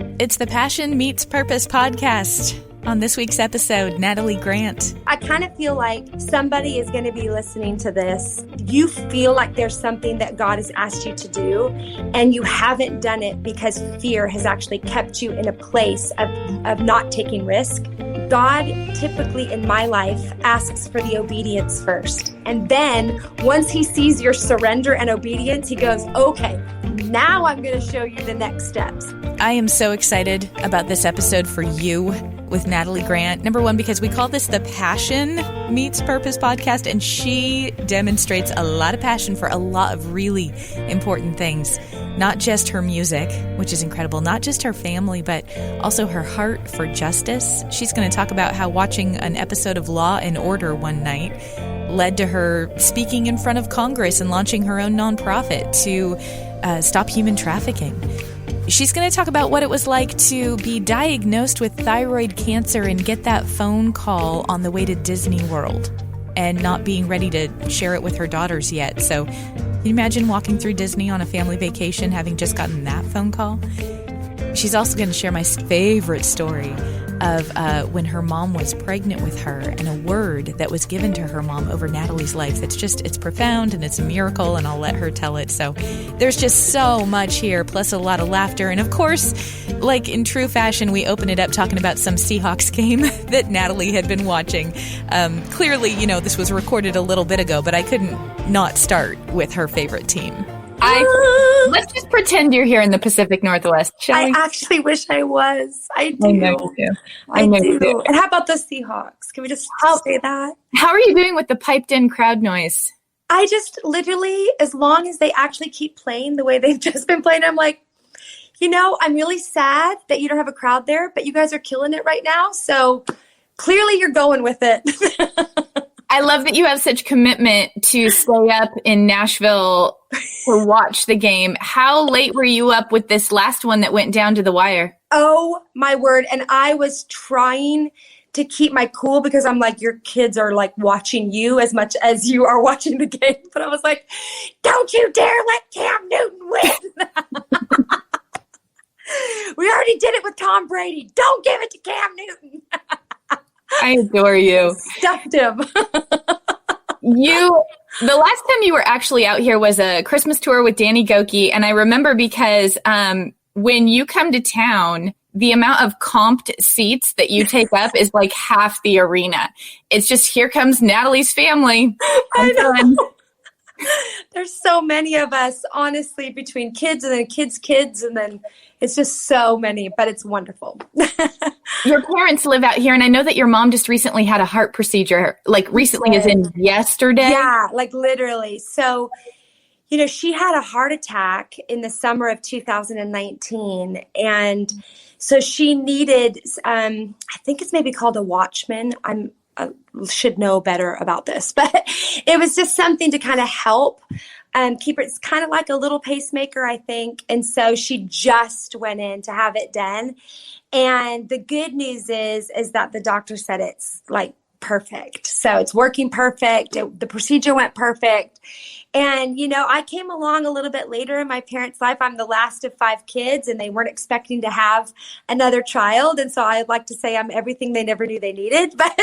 It's the Passion Meets Purpose podcast. On this week's episode, Natalie Grant. I kind of feel like somebody is going to be listening to this. You feel like there's something that God has asked you to do, and you haven't done it because fear has actually kept you in a place of not taking risk. God typically in my life asks for the obedience first. And then once he sees your surrender and obedience, he goes, okay, now I'm going to show you the next steps. I am so excited about this episode for you with Natalie Grant. Number one, because we call this the Passion Meets Purpose podcast, and she demonstrates a lot of passion for a lot of really important things. Not just her music, which is incredible, not just her family, but also her heart for justice. She's going to talk about how watching an episode of Law and Order one night led to her speaking in front of Congress and launching her own nonprofit to stop human trafficking. She's going to talk about what it was like to be diagnosed with thyroid cancer and get that phone call on the way to Disney World and not being ready to share it with her daughters yet. So can you imagine walking through Disney on a family vacation having just gotten that phone call? She's also going to share my favorite story of when her mom was pregnant with her and a word that was given to her mom over Natalie's life. It's profound and it's a miracle, and I'll let her tell it. So there's just so much here, plus a lot of laughter. And of course, like in true fashion, we open it up talking about some Seahawks game that Natalie had been watching. Clearly, this was recorded a little bit ago, but I couldn't not start with her favorite team. Let's just pretend you're here in the Pacific Northwest, shall we? I actually wish I was. I do. I know you do. I know you do. And how about the Seahawks? Can we just say that? How are you doing with the piped-in crowd noise? I just literally, as long as they actually keep playing the way they've just been playing, I'm like, I'm really sad that you don't have a crowd there, but you guys are killing it right now. So clearly you're going with it. I love that you have such commitment to stay up in Nashville to watch the game. How late were you up with this last one that went down to the wire? Oh, my word. And I was trying to keep my cool because I'm like, your kids are like watching you as much as you are watching the game. But I was like, don't you dare let Cam Newton win. We already did it with Tom Brady. Don't give it to Cam Newton. I adore you. Stuffed him. The last time you were actually out here was a Christmas tour with Danny Goki. And I remember because when you come to town, the amount of comped seats that you take up is like half the arena. It's just, here comes Natalie's family. I know. There's so many of us, honestly, between kids and then kids, and then it's just so many, but it's wonderful. Your parents live out here, and I know that your mom just recently had a heart procedure, like recently as in yesterday. Yeah, like literally. So, she had a heart attack in the summer of 2019, and so she needed, I think it's maybe called a Watchman. I should know better about this, but it was just something to kind of help keep it. It's kind of like a little pacemaker, I think. And so she just went in to have it done. And the good news is that the doctor said it's like perfect. So it's working perfect. The procedure went perfect. And, I came along a little bit later in my parents' life. I'm the last of 5 kids, and they weren't expecting to have another child. And so I'd like to say I'm everything they never knew they needed. But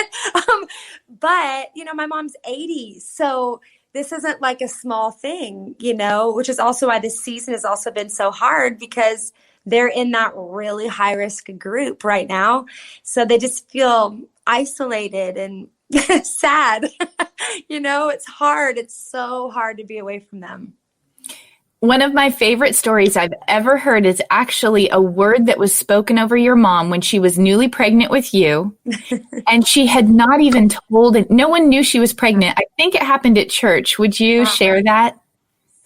my mom's 80. So this isn't like a small thing, which is also why this season has also been so hard, because they're in that really high risk group right now. So they just feel isolated and sad. It's hard. It's so hard to be away from them. One of my favorite stories I've ever heard is actually a word that was spoken over your mom when she was newly pregnant with you. And she had not even told it. No one knew she was pregnant. I think it happened at church. Would you share that?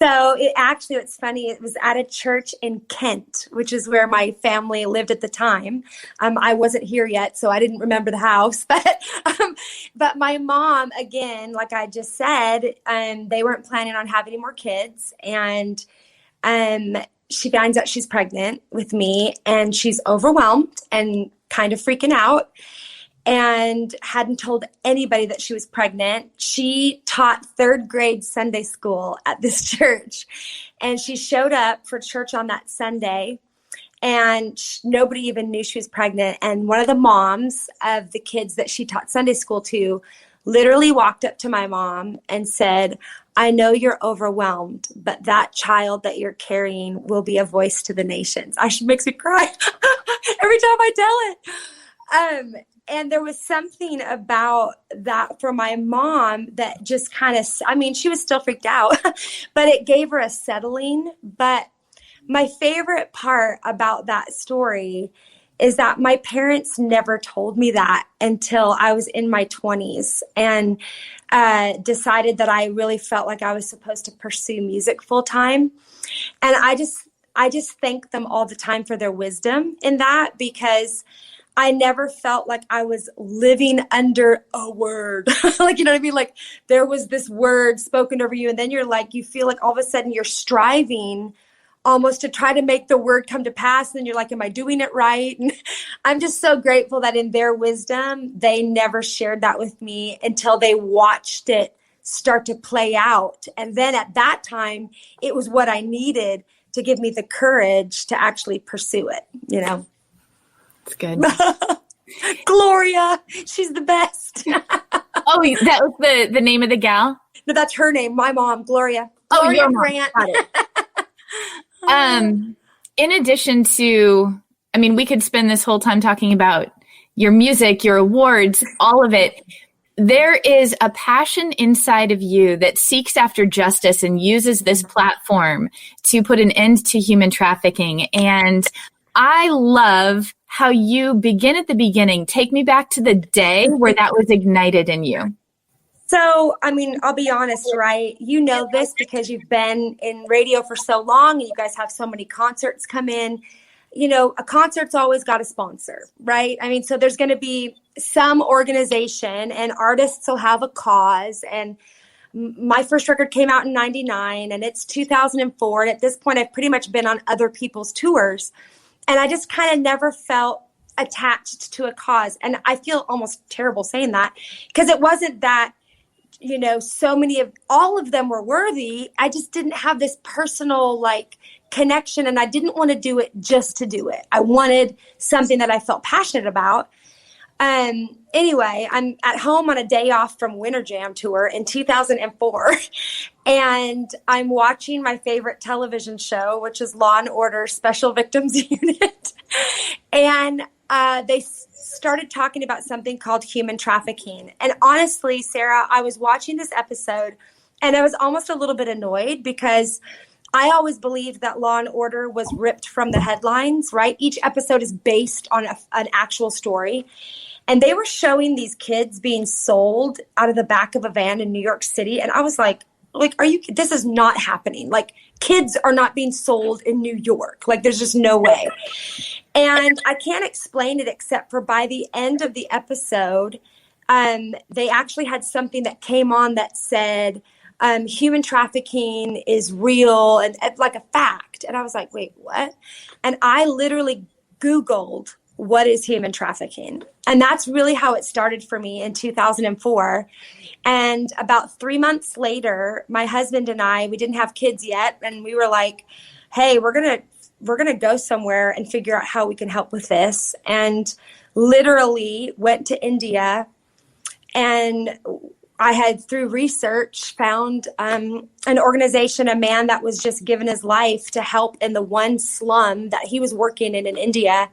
So it's funny. It was at a church in Kent, which is where my family lived at the time. I wasn't here yet, so I didn't remember the house. But my mom, again, like I just said, they weren't planning on having any more kids. And she finds out she's pregnant with me, and she's overwhelmed and kind of freaking out, and hadn't told anybody that she was pregnant. She taught 3rd grade Sunday school at this church, and she showed up for church on that Sunday. and nobody even knew she was pregnant. And one of the moms of the kids that she taught Sunday school to literally walked up to my mom and said, I know you're overwhelmed, but that child that you're carrying will be a voice to the nations. She makes me cry every time I tell it. And there was something about that for my mom that just kind of, I mean, she was still freaked out, but it gave her a settling. But my favorite part about that story is that my parents never told me that until I was in my 20s and decided that I really felt like I was supposed to pursue music full time. And I just thank them all the time for their wisdom in that, because I never felt like I was living under a word. Like, you know what I mean? Like there was this word spoken over you, and then you're like, you feel like all of a sudden you're striving almost to try to make the word come to pass. And you're like, am I doing it right? And I'm just so grateful that in their wisdom, they never shared that with me until they watched it start to play out. And then at that time, it was what I needed to give me the courage to actually pursue it, you know? It's good. Gloria, she's the best. Oh, that was the name of the gal? No, that's her name. My mom, Gloria. Gloria Your mom. Grant. Got it. In addition to, I mean, we could spend this whole time talking about your music, your awards, all of it. There is a passion inside of you that seeks after justice and uses this platform to put an end to human trafficking. And I love how you begin at the beginning. Take me back to the day where that was ignited in you. So, I mean, I'll be honest, right? You know this because you've been in radio for so long and you guys have so many concerts come in. You know, a concert's always got a sponsor, right? I mean, so there's going to be some organization and artists will have a cause. And my first record came out in 99 and it's 2004. And at this point, I've pretty much been on other people's tours. And I just kind of never felt attached to a cause. And I feel almost terrible saying that because it wasn't that, you know, all of them were worthy. I just didn't have this personal connection, and I didn't want to do it just to do it. I wanted something that I felt passionate about. Anyway, I'm at home on a day off from Winter Jam tour in 2004, and I'm watching my favorite television show, which is Law and Order Special Victims Unit. And they started talking about something called human trafficking. And honestly, Sarah, I was watching this episode and I was almost a little bit annoyed because I always believed that Law and Order was ripped from the headlines, right? Each episode is based on an actual story. And they were showing these kids being sold out of the back of a van in New York City. And I was like, this is not happening. Like, kids are not being sold in New York. Like, there's just no way. And I can't explain it except for by the end of the episode, they actually had something that came on that said, human trafficking is real and like a fact. And I was like, wait, what? And I literally Googled, what is human trafficking? And that's really how it started for me in 2004. And about 3 months later, my husband and I, we didn't have kids yet. And we were like, hey, we're going to go somewhere and figure out how we can help with this. And literally went to India, and I had, through research, found an organization, a man that was just given his life to help in the one slum that he was working in India.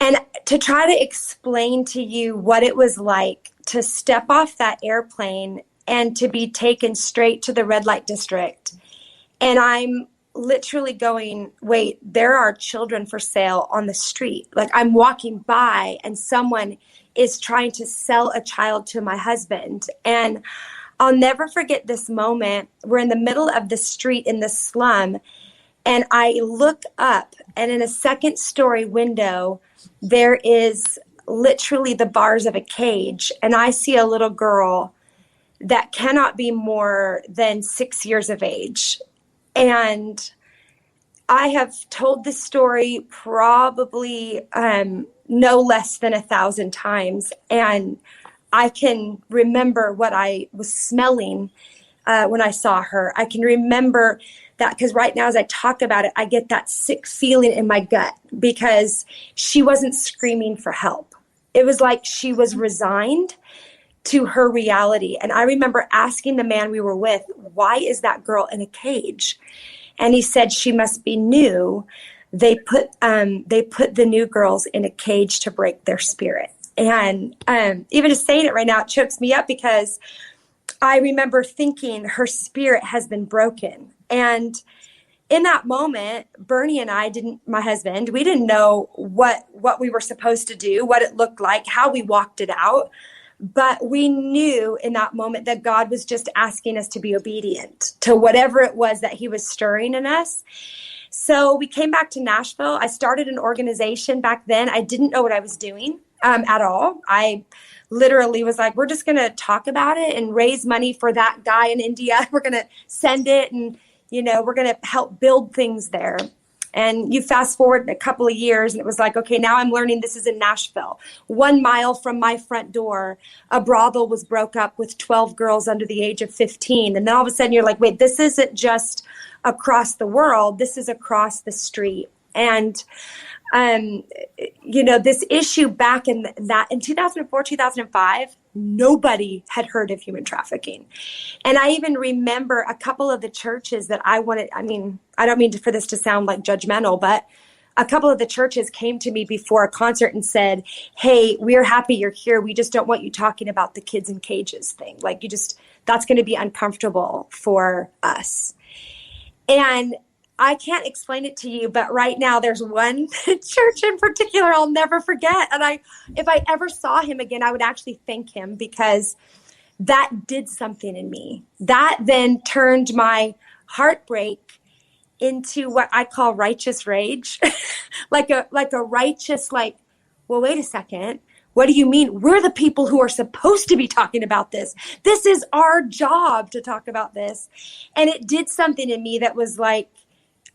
And to try to explain to you what it was like to step off that airplane and to be taken straight to the red light district. And I'm literally going, wait, there are children for sale on the street. Like, I'm walking by and someone is trying to sell a child to my husband. And I'll never forget this moment. We're in the middle of the street in the slum, and I look up, and in a second-story window, there is literally the bars of a cage, and I see a little girl that cannot be more than 6 years of age. And I have told this story probably no less than 1,000 times. And I can remember what I was smelling when I saw her. I can remember that, because right now as I talk about it, I get that sick feeling in my gut because she wasn't screaming for help. It was like she was resigned to her reality. And I remember asking the man we were with, why is that girl in a cage? And he said, she must be new. They put the new girls in a cage to break their spirit. And even just saying it right now, it chokes me up because I remember thinking her spirit has been broken. And in that moment, Bernie and I my husband, we didn't know what we were supposed to do, what it looked like, how we walked it out. But we knew in that moment that God was just asking us to be obedient to whatever it was that he was stirring in us. So we came back to Nashville. I started an organization back then. I didn't know what I was doing at all. I literally was like, we're just going to talk about it and raise money for that guy in India. We're going to send it and, we're going to help build things there. And you fast forward a couple of years and it was like, okay, now I'm learning this is in Nashville. 1 mile from my front door, a brothel was broke up with 12 girls under the age of 15. And then all of a sudden you're like, wait, this isn't just across the world. This is across the street. And, this issue back in 2004, 2005, nobody had heard of human trafficking. And I even remember a couple of the churches that I don't mean for this to sound like judgmental, but a couple of the churches came to me before a concert and said, hey, we're happy you're here. We just don't want you talking about the kids in cages thing. Like that's going to be uncomfortable for us. And I can't explain it to you, but right now there's one church in particular I'll never forget. And if I ever saw him again, I would actually thank him because that did something in me. That then turned my heartbreak into what I call righteous rage, like a righteous, well, wait a second. What do you mean? We're the people who are supposed to be talking about this. This is our job to talk about this. And it did something in me that was like,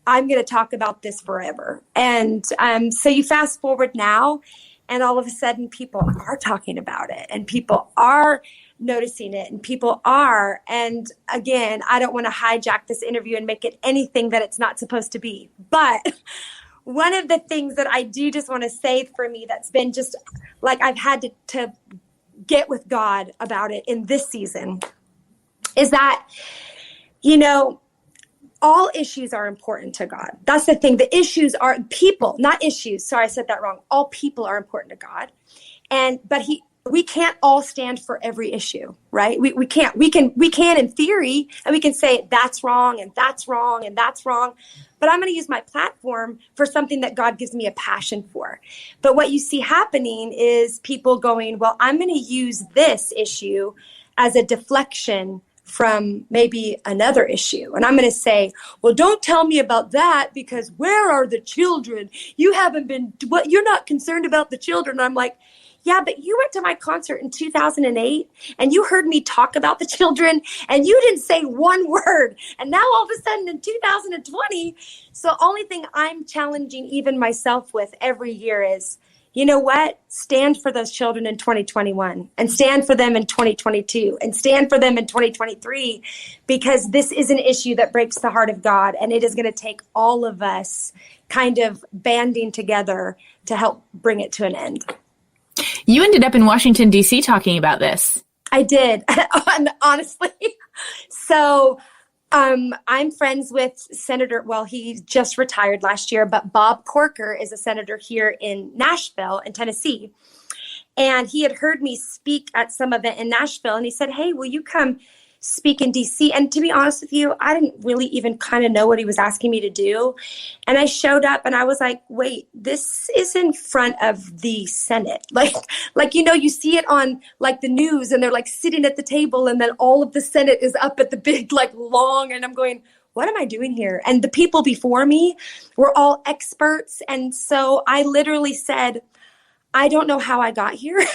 I'm going to talk about this forever. And so you fast forward now, and all of a sudden people are talking about it, and people are noticing it, and people are. And again, I don't want to hijack this interview and make it anything that it's not supposed to be. But one of the things that I do just want to say for me that's been just like I've had to get with God about it in this season is that, all issues are important to God. That's the thing. The issues are people, not issues. Sorry, I said that wrong. All people are important to God. But we can't all stand for every issue, right? We can't. We can in theory, and we can say that's wrong and that's wrong and that's wrong. But I'm going to use my platform for something that God gives me a passion for. But what you see happening is people going, well, I'm going to use this issue as a deflection from maybe another issue. And I'm going to say, well, don't tell me about that because where are the children? You're not concerned about the children. And I'm like, yeah, but you went to my concert in 2008 and you heard me talk about the children and you didn't say one word. And now all of a sudden in 2020, so only thing I'm challenging even myself with every year is, you know what? Stand for those children in 2021 and stand for them in 2022 and stand for them in 2023, because this is an issue that breaks the heart of God. And it is going to take all of us kind of banding together to help bring it to an end. You ended up in Washington, D.C. talking about this. I did, honestly. So I'm friends with Senator, well, he just retired last year, but Bob Corker is a senator here in Nashville in Tennessee. And he had heard me speak at some event in Nashville. And he said, hey, will you come speak in DC? And to be honest with you, I didn't really even kind of know what he was asking me to do. And I showed up and I was like, wait, this is in front of the Senate. You see it on like the news and they're like sitting at the table and then all of the Senate is up at the big, long, and I'm going, what am I doing here? And the people before me were all experts. And so I literally said, I don't know how I got here.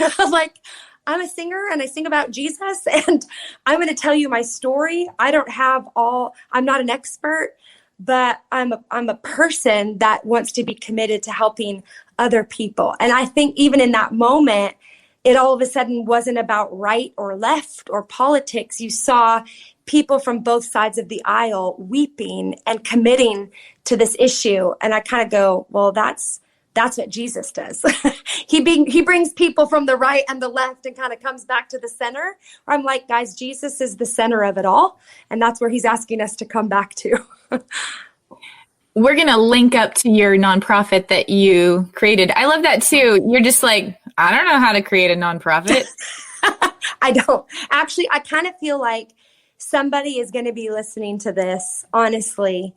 I'm a singer and I sing about Jesus and I'm going to tell you my story. I'm not an expert, but I'm a person that wants to be committed to helping other people. And I think even in that moment, it all of a sudden wasn't about right or left or politics. You saw people from both sides of the aisle weeping and committing to this issue. And I kind of go, well, that's what Jesus does. He brings people from the right and the left and kind of comes back to the center. I'm like, guys, Jesus is the center of it all. And that's where he's asking us to come back to. We're going to link up to your nonprofit that you created. I love that too. You're just like, I don't know how to create a nonprofit. I don't. Actually, I kind of feel like somebody is going to be listening to this, honestly,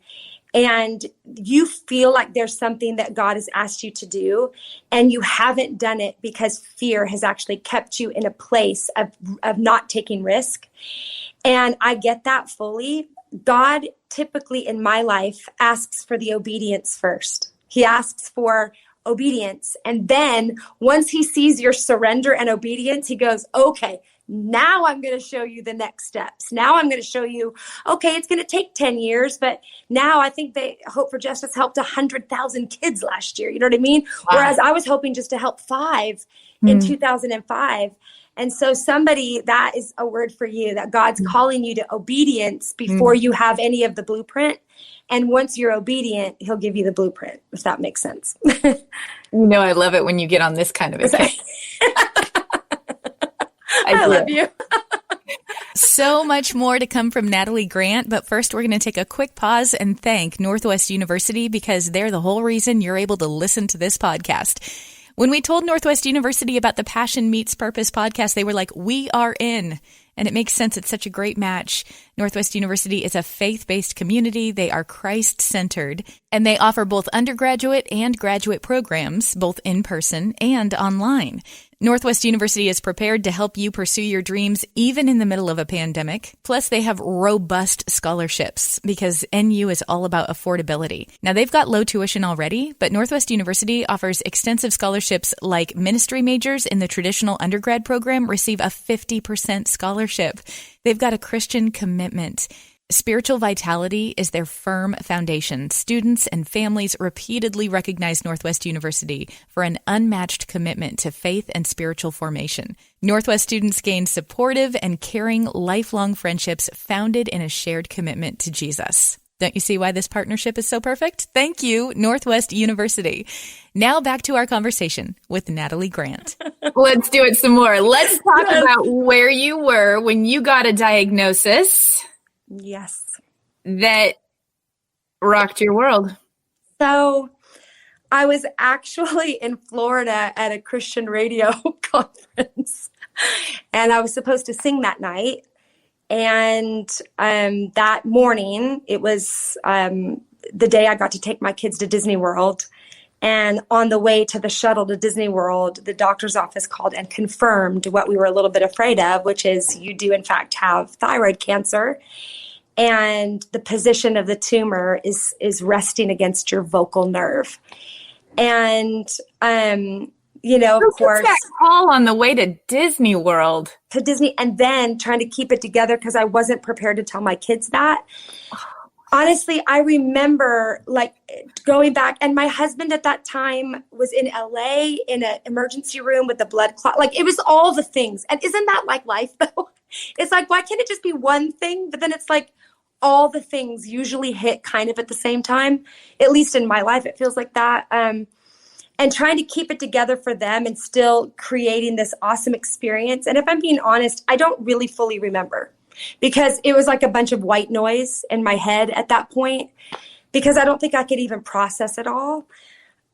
and you feel like there's something that God has asked you to do, and you haven't done it because fear has actually kept you in a place of not taking risk. And I get that fully. God typically in my life asks for the obedience first. He asks for obedience. And then once he sees your surrender and obedience, he goes, okay, now I'm going to show you the next steps. Now I'm going to show you, okay, it's going to take 10 years, but now I think Hope for Justice helped 100,000 kids last year. You know what I mean? Wow. Whereas I was hoping just to help 5 in 2005. And so that is a word for you, that God's calling you to obedience before you have any of the blueprint. And once you're obedient, he'll give you the blueprint, if that makes sense. I love it when you get on this kind of a kick. I love you. So much more to come from Natalie Grant, but first we're going to take a quick pause and thank Northwest University because they're the whole reason you're able to listen to this podcast. When we told Northwest University about the Passion Meets Purpose podcast, they were like, we are in. And it makes sense. It's such a great match. Northwest University is a faith-based community. They are Christ-centered, and they offer both undergraduate and graduate programs, both in person and online. Northwest University is prepared to help you pursue your dreams even in the middle of a pandemic. Plus, they have robust scholarships because NU is all about affordability. Now, they've got low tuition already, but Northwest University offers extensive scholarships like ministry majors in the traditional undergrad program receive a 50% scholarship. They've got a Christian commitment. Spiritual vitality is their firm foundation. Students and families repeatedly recognize Northwest University for an unmatched commitment to faith and spiritual formation. Northwest students gain supportive and caring lifelong friendships founded in a shared commitment to Jesus. Don't you see why this partnership is so perfect? Thank you, Northwest University. Now back to our conversation with Natalie Grant. Let's do it some more. Let's talk about where you were when you got a diagnosis. Yes. That rocked your world. So I was actually in Florida at a Christian radio conference, and I was supposed to sing that night. And that morning, it was the day I got to take my kids to Disney World. And on the way to the shuttle to Disney World, the doctor's office called and confirmed what we were a little bit afraid of, which is you do, in fact, have thyroid cancer. And the position of the tumor is resting against your vocal nerve. And, of course, that call on the way to Disney World. To Disney, and then trying to keep it together because I wasn't prepared to tell my kids that. Honestly, I remember going back, and my husband at that time was in LA in an emergency room with a blood clot. It was all the things. And isn't that like life though? It's like, why can't it just be one thing? But then it's like all the things usually hit kind of at the same time. At least in my life, it feels like that. And trying to keep it together for them and still creating this awesome experience. And if I'm being honest, I don't really fully remember because it was like a bunch of white noise in my head at that point because I don't think I could even process it all.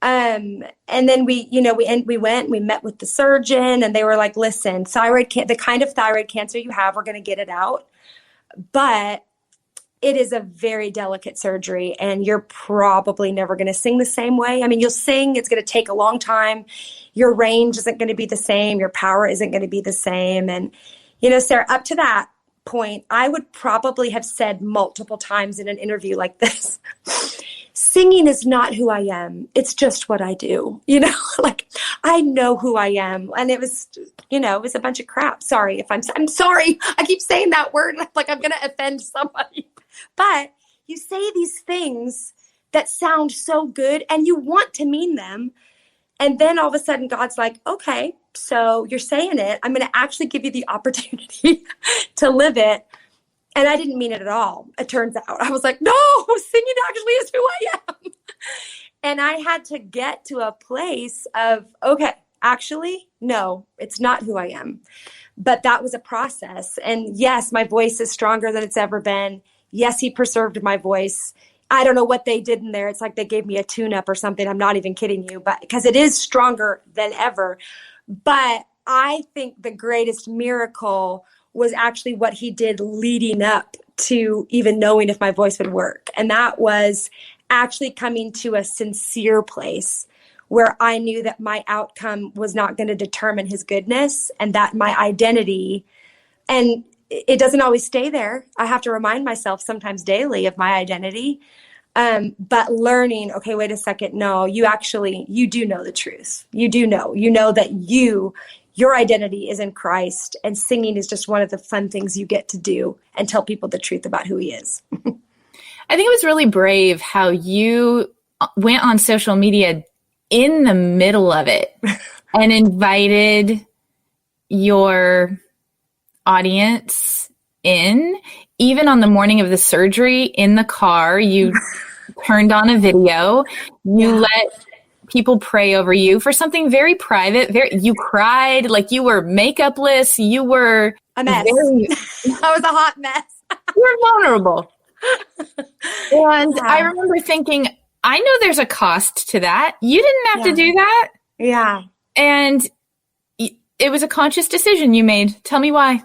And then we met with the surgeon and they were like, listen, the kind of thyroid cancer you have, we're going to get it out. But it is a very delicate surgery and you're probably never going to sing the same way. I mean, you'll sing, it's going to take a long time. Your range isn't going to be the same. Your power isn't going to be the same. And, Sarah, up to that point, I would probably have said multiple times in an interview like this, singing is not who I am. It's just what I do. I know who I am. And it was, it was a bunch of crap. Sorry I'm sorry. I keep saying that word like I'm going to offend somebody. But you say these things that sound so good and you want to mean them. And then all of a sudden God's like, okay, so you're saying it. I'm going to actually give you the opportunity to live it. And I didn't mean it at all. It turns out I was like, no, singing actually is who I am. And I had to get to a place of, okay, actually, no, it's not who I am. But that was a process. And yes, my voice is stronger than it's ever been. Yes, he preserved my voice. I don't know what they did in there. It's like they gave me a tune-up or something. I'm not even kidding you, but because it is stronger than ever. But I think the greatest miracle was actually what he did leading up to even knowing if my voice would work. And that was actually coming to a sincere place where I knew that my outcome was not going to determine his goodness, and that my identity, and it doesn't always stay there. I have to remind myself sometimes daily of my identity. But learning, okay, wait a second. No, you do know the truth. You know that your identity is in Christ, and singing is just one of the fun things you get to do and tell people the truth about who he is. I think it was really brave how you went on social media in the middle of it and invited your audience in. Even on the morning of the surgery in the car, you turned on a video. You let people pray over you for something very private. You cried like you were makeupless. You were a mess. I was a hot mess. You were vulnerable. And I remember thinking, I know there's a cost to that. You didn't have to do that. Yeah. And it was a conscious decision you made. Tell me why.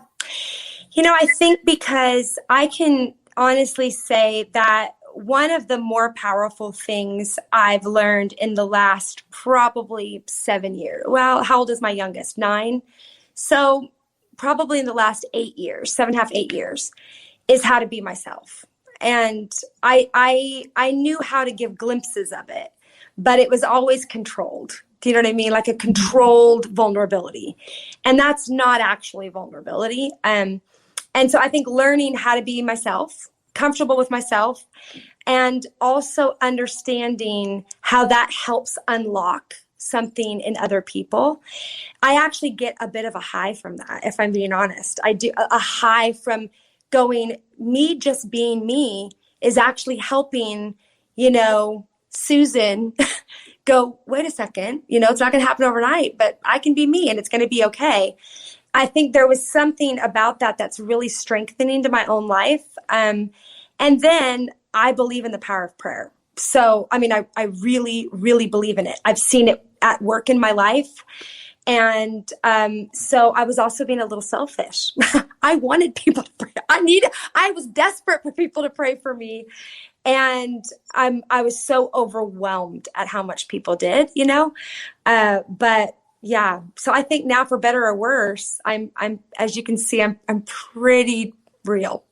I think because I can honestly say that one of the more powerful things I've learned in the last probably 7 years. Well, how old is my youngest? 9. So probably in the last 8 years, 7.5, 8 years, is how to be myself. And I knew how to give glimpses of it, but it was always controlled. Do you know what I mean? Like a controlled vulnerability. And that's not actually vulnerability. And so I think learning how to be myself, comfortable with myself, and also understanding how that helps unlock something in other people. I actually get a bit of a high from that, if I'm being honest. I do a high from going, me just being me is actually helping, Susan go, wait a second, it's not going to happen overnight, but I can be me and it's going to be okay. I think there was something about that that's really strengthening to my own life. And then I believe in the power of prayer. So, I really, really believe in it. I've seen it at work in my life. And so I was also being a little selfish. I wanted people to pray. I was desperate for people to pray for me. And I was so overwhelmed at how much people did, but yeah. So I think now, for better or worse, I'm as you can see, I'm pretty real.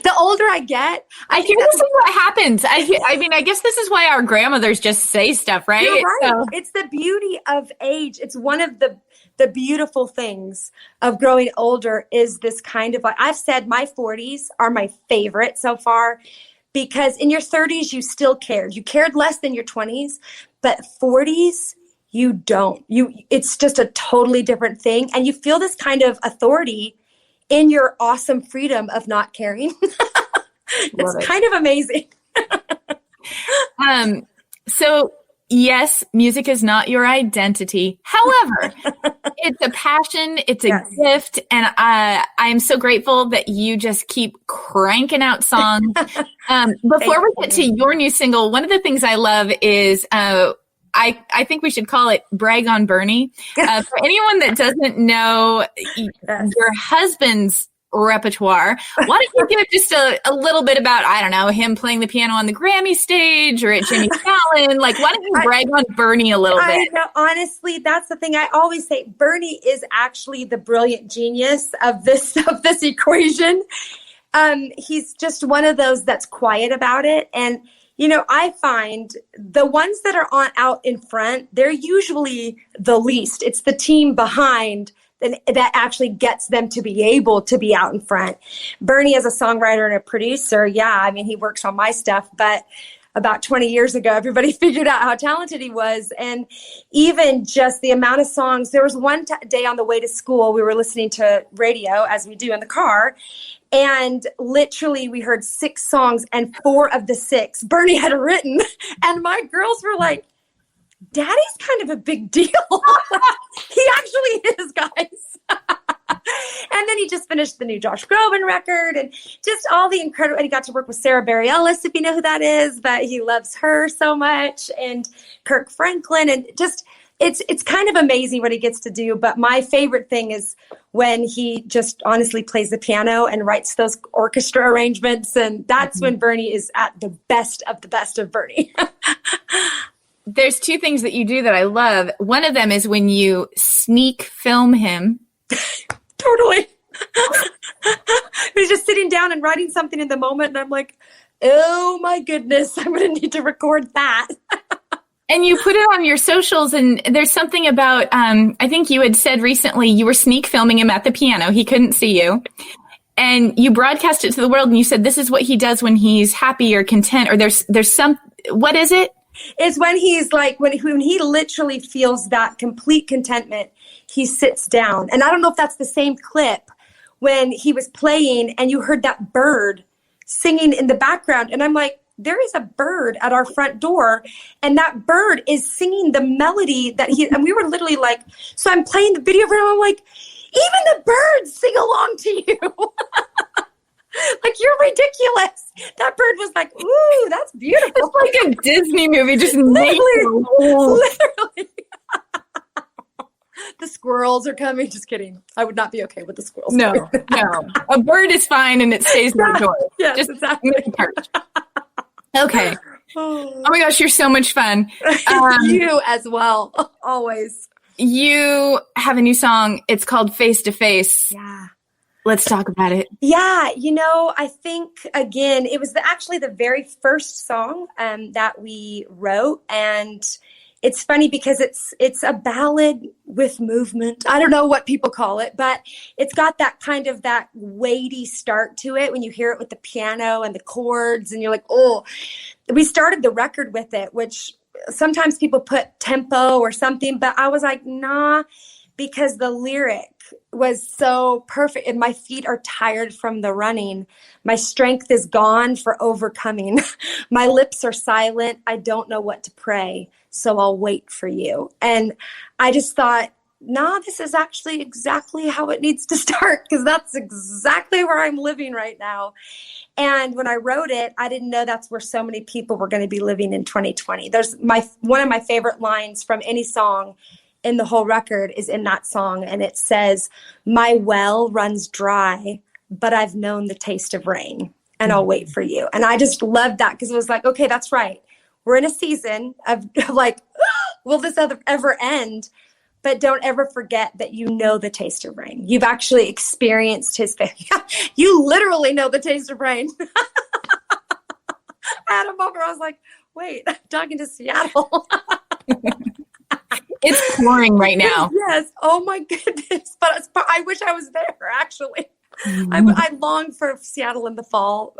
The older I get, I hear this is what happens. I guess this is why our grandmothers just say stuff, right? You're right. So. It's the beauty of age. It's one of the beautiful things of growing older is this kind of, I've said my 40s are my favorite so far, because in your 30s, you still cared. You cared less than your 20s, but 40s, you don't. It's just a totally different thing. And you feel this kind of authority in your awesome freedom of not caring. It's kind of amazing. So yes, music is not your identity. However, it's a passion, it's a gift. And I am so grateful that you just keep cranking out songs. Before we get to your new single, one of the things I love is, I think we should call it Brag on Bernie. For anyone that doesn't know your husband's repertoire, why don't you give just a little bit about, I don't know, him playing the piano on the Grammy stage or at Jimmy Fallon? Like, why don't you brag on Bernie a little bit? I know, honestly, that's the thing. I always say Bernie is actually the brilliant genius of this equation. He's just one of those that's quiet about it. And I find the ones that are out in front, they're usually the least. It's the team behind that actually gets them to be able to be out in front. Bernie, as a songwriter and a producer, he works on my stuff, but about 20 years ago, everybody figured out how talented he was. And even just the amount of songs, there was one day on the way to school, we were listening to radio, as we do in the car, And literally we heard 6 songs, and 4 of the 6 Bernie had written. And my girls were like, Daddy's kind of a big deal. He actually is, guys. And then he just finished the new Josh Groban record, and just all the incredible, and he got to work with Sarah Bareilles, if you know who that is, but he loves her so much, and Kirk Franklin, and just, it's kind of amazing what he gets to do. But my favorite thing is when he just honestly plays the piano and writes those orchestra arrangements, and that's when Bernie is at the best of Bernie. There's 2 things that you do that I love. One of them is when you sneak film him. Totally. He's just sitting down and writing something in the moment, and I'm like, oh my goodness, I'm going to need to record that. And you put it on your socials, and there's something about, I think you had said recently you were sneak filming him at the piano. He couldn't see you. And you broadcast it to the world, and you said this is what he does when he's happy or content, or there's some, what is it? It's when he's like, when he literally feels that complete contentment, he sits down. And I don't know if that's the same clip when he was playing and you heard that bird singing in the background. And I'm like, there is a bird at our front door, and that bird is singing the melody that and we were literally like, so I'm playing the video for him. I'm like, even the birds sing along to you. Like, you're ridiculous. That bird was like, ooh, that's beautiful. It's like a Disney movie, just literally. The squirrels are coming. Just kidding. I would not be okay with the squirrels. No. A bird is fine and it stays in the door. Yes, just exactly. Okay. Oh my gosh, you're so much fun. You as well. Always. You have a new song. It's called Face to Face. Yeah. Let's talk about it. Yeah, I think, again, it was actually the very first song that we wrote. And it's funny because it's a ballad with movement. I don't know what people call it, but it's got that kind of that weighty start to it when you hear it with the piano and the chords. And you're like, oh, we started the record with it, which sometimes people put tempo or something. But I was like, nah, because the lyric was so perfect, and my feet are tired from the running. My strength is gone for overcoming. My lips are silent. I don't know what to pray, so I'll wait for you. And I just thought, nah, this is actually exactly how it needs to start, because that's exactly where I'm living right now. And when I wrote it, I didn't know that's where so many people were going to be living in 2020. There's one of my favorite lines from any song in the whole record is in that song, and it says, my well runs dry, but I've known the taste of rain, and I'll wait for you. And I just loved that, because it was like, okay, that's right. We're in a season of like, will this ever end? But don't ever forget that you know the taste of rain. You've actually experienced his face. You literally know the taste of rain. I had a moment where I was like, wait, I'm talking to Seattle. It's pouring right now. Yes. Oh my goodness. But I wish I was there, actually. I long for Seattle in the fall.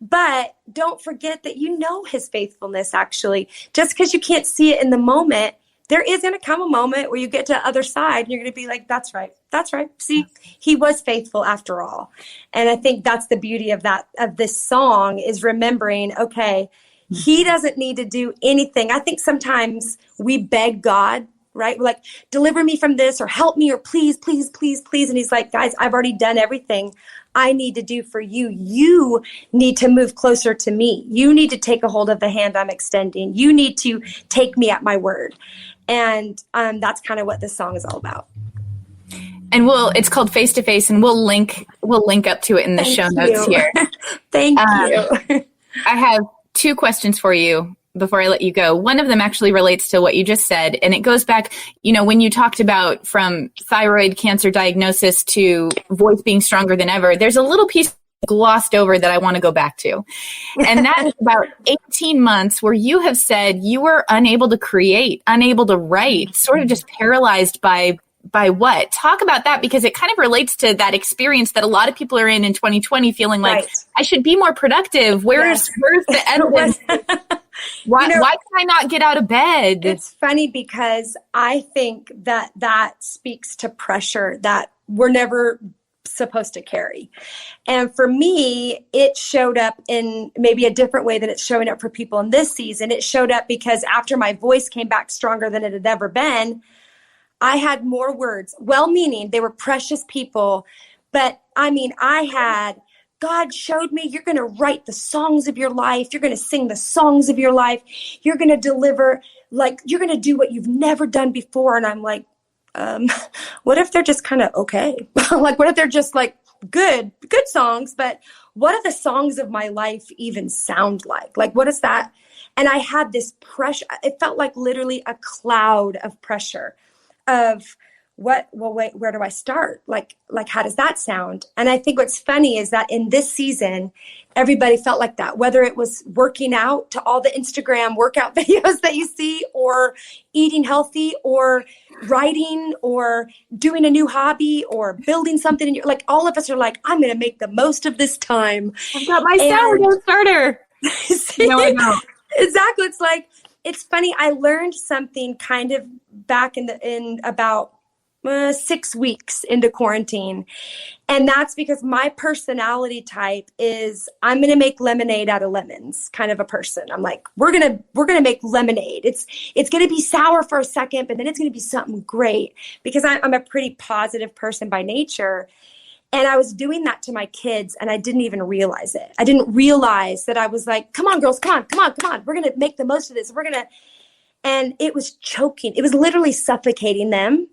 But don't forget that you know his faithfulness, actually. Just because you can't see it in the moment, there is going to come a moment where you get to the other side and you're going to be like, that's right. That's right. See, he was faithful after all. And I think that's the beauty of this song, is remembering, okay, he doesn't need to do anything. I think sometimes we beg God, right? We're like, deliver me from this, or help me, or please, please, please, please. And he's like, guys, I've already done everything I need to do for you. You need to move closer to me. You need to take a hold of the hand I'm extending. You need to take me at my word. And that's kind of what this song is all about. And it's called Face to Face, and we'll link up to it in the show notes here. Thank you. I have 2 questions for you before I let you go. One of them actually relates to what you just said, and it goes back, when you talked about from thyroid cancer diagnosis to voice being stronger than ever, there's a little piece glossed over that I want to go back to. And that is about 18 months where you have said you were unable to create, unable to write, sort of just paralyzed by what? Talk about that, because it kind of relates to that experience that a lot of people are in 2020, feeling like, right, I should be more productive. Where's the evidence? Why can I not get out of bed? It's funny, because I think that speaks to pressure that we're never supposed to carry. And for me, it showed up in maybe a different way than it's showing up for people in this season. It showed up because after my voice came back stronger than it had ever been, I had more words, well-meaning. They were precious people. But I mean, God showed me, you're going to write the songs of your life. You're going to sing the songs of your life. You're going to deliver, like, you're going to do what you've never done before. And I'm like, what if they're just kind of okay? Like, what if they're just like good songs? But what do the songs of my life even sound like? Like, what is that? And I had this pressure. It felt like literally a cloud of pressure of wait, where do I start? Like, how does that sound? And I think what's funny is that in this season, everybody felt like that, whether it was working out to all the Instagram workout videos that you see, or eating healthy, or writing, or doing a new hobby, or building something. Like, all of us are like, I'm going to make the most of this time. I've got my sourdough starter. No, I don't. Exactly. It's like, it's funny. I learned something kind of back in about 6 weeks into quarantine. And that's because my personality type is, I'm going to make lemonade out of lemons kind of a person. I'm like, we're going to make lemonade. It's going to be sour for a second, but then it's going to be something great, because I'm a pretty positive person by nature. And I was doing that to my kids, and I didn't even realize it. I didn't realize that I was like, come on, girls, come on. We're going to make the most of this. And it was choking. It was literally suffocating them.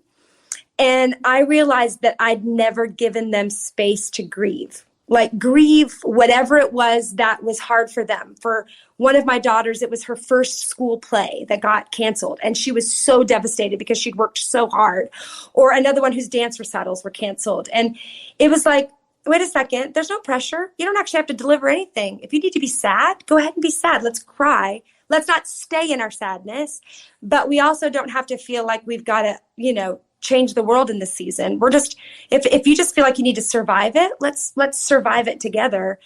And I realized that I'd never given them space to grieve whatever it was that was hard for them. For one of my daughters, it was her first school play that got canceled, and she was so devastated because she'd worked so hard. Or another one whose dance recitals were canceled. And it was like, wait a second, there's no pressure. You don't actually have to deliver anything. If you need to be sad, go ahead and be sad. Let's cry. Let's not stay in our sadness. But we also don't have to feel like we've got to, change the world in this season. We're just, if you just feel like you need to survive it, let's survive it together.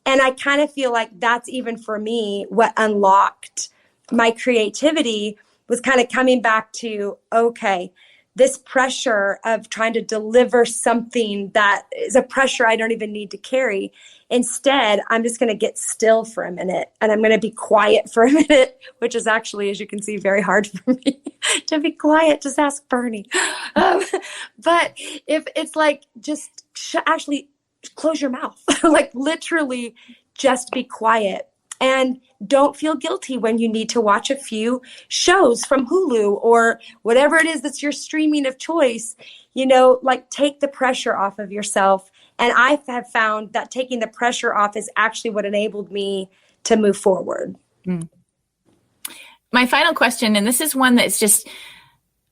And I kind of feel like that's even for me what unlocked my creativity, was kind of coming back to, okay, this pressure of trying to deliver something that is a pressure I don't even need to carry. Instead, I'm just going to get still for a minute, and I'm going to be quiet for a minute, which is actually, as you can see, very hard for me to be quiet. Just ask Bernie. But if it's like, just actually close your mouth, like literally just be quiet. And don't feel guilty when you need to watch a few shows from Hulu or whatever it is that's your streaming of choice, like take the pressure off of yourself. And I have found that taking the pressure off is actually what enabled me to move forward. My final question, and this is one that's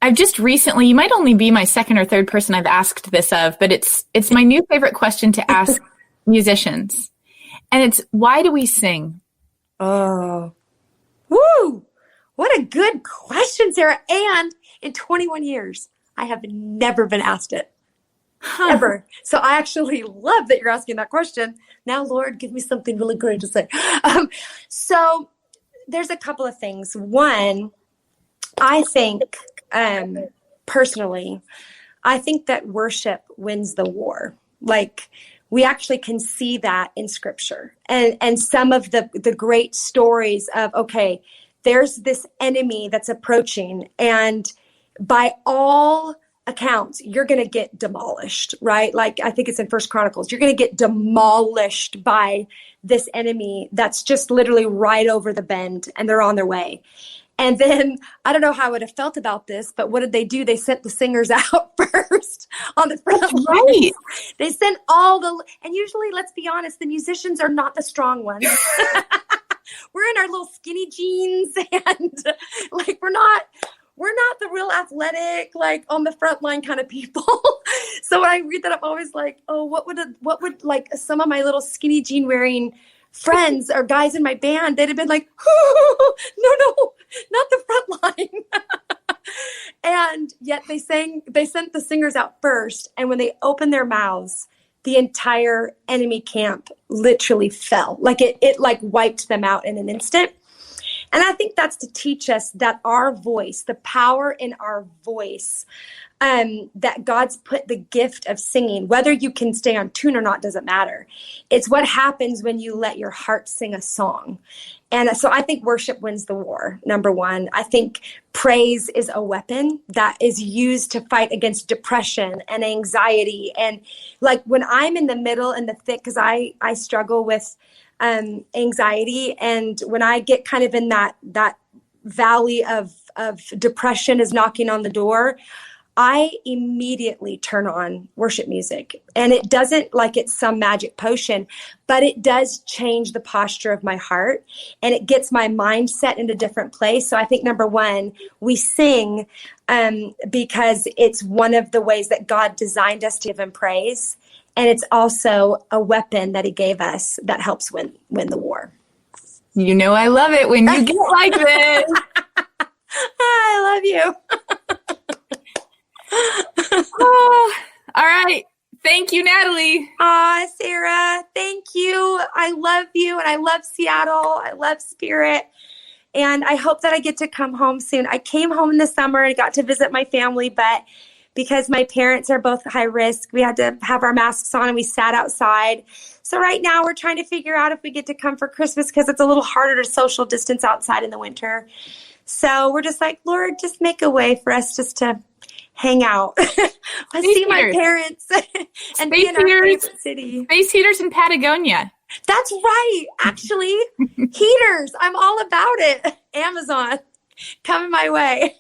I've just recently, you might only be my second or third person I've asked this of, but it's my new favorite question to ask musicians. And it's, why do we sing? Oh, woo! What a good question, Sarah. And in 21 years, I have never been asked it. Ever. So I actually love that you're asking that question. Now, Lord, give me something really great to say. So there's a couple of things. One, I think, personally, I think that worship wins the war. Like, we actually can see that in scripture, and some of the great stories of, okay, there's this enemy that's approaching, and by all accounts, you're going to get demolished, right? Like, I think it's in First Chronicles, you're going to get demolished by this enemy that's just literally right over the bend, and they're on their way. And then, I don't know how I would have felt about this, but what did they do? They sent the singers out first on the front line. Right. They sent and usually, let's be honest, the musicians are not the strong ones. We're in our little skinny jeans, and like, we're not the real athletic, like on the front line kind of people. So when I read that, I'm always like, oh, what would like some of my little skinny jean wearing friends or guys in my band, they'd have been like, oh, no, not the front line. And yet they sent the singers out first. And when they opened their mouths, the entire enemy camp literally fell. Like it like wiped them out in an instant. And I think that's to teach us that our voice, the power in our voice, that God's put the gift of singing, whether you can stay on tune or not, doesn't matter. It's what happens when you let your heart sing a song. And so I think worship wins the war, number one. I think praise is a weapon that is used to fight against depression and anxiety. And like when I'm in the middle and the thick, because I struggle with anxiety. And when I get kind of in that valley of depression is knocking on the door, I immediately turn on worship music. And it doesn't like it's some magic potion, but it does change the posture of my heart and it gets my mindset in a different place. So I think number one, we sing because it's one of the ways that God designed us to give him praise. And it's also a weapon that he gave us that helps win the war. You know, I love it when you get like this. I love you. Oh, all right. Thank you, Natalie. Sarah, thank you. I love you and I love Seattle. I love Spirit. And I hope that I get to come home soon. I came home in the summer and got to visit my family, but because my parents are both high risk, we had to have our masks on and we sat outside. So right now we're trying to figure out if we get to come for Christmas because it's a little harder to social distance outside in the winter. So we're just like, Lord, just make a way for us just to hang out. Let's see my parents and be in our favorite city. Space heaters in Patagonia. That's right. Actually, heaters. I'm all about it. Amazon, coming my way.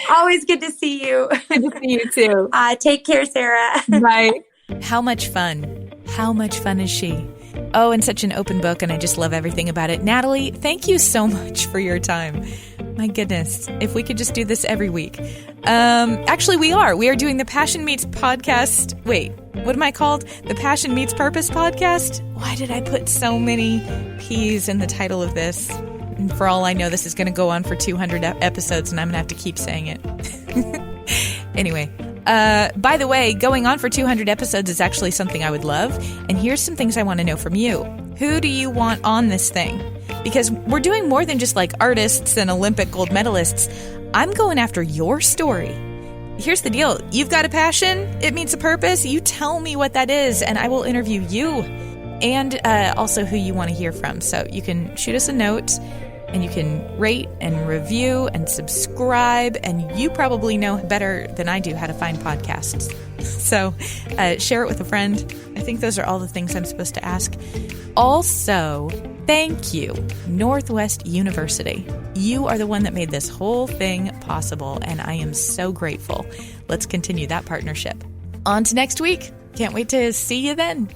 Always good to see you. Good to see you too. Take care, Sarah. Bye. How much fun. How much fun is she? Oh, and such an open book, and I just love everything about it. Natalie, thank you so much for your time. My goodness, if we could just do this every week. Actually, we are. We are doing the Passion Meets podcast. Wait, what am I called? The Passion Meets Purpose podcast? Why did I put so many P's in the title of this? And for all I know, this is going to go on for 200 episodes, and I'm going to have to keep saying it. Anyway. By the way, going on for 200 episodes is actually something I would love. And here's some things I want to know from you. Who do you want on this thing? Because we're doing more than just like artists and Olympic gold medalists. I'm going after your story. Here's the deal. You've got a passion. It meets a purpose. You tell me what that is, and I will interview you and also who you want to hear from. So you can shoot us a note. And you can rate and review and subscribe. And you probably know better than I do how to find podcasts. So share it with a friend. I think those are all the things I'm supposed to ask. Also, thank you, Northwest University. You are the one that made this whole thing possible. And I am so grateful. Let's continue that partnership. On to next week. Can't wait to see you then.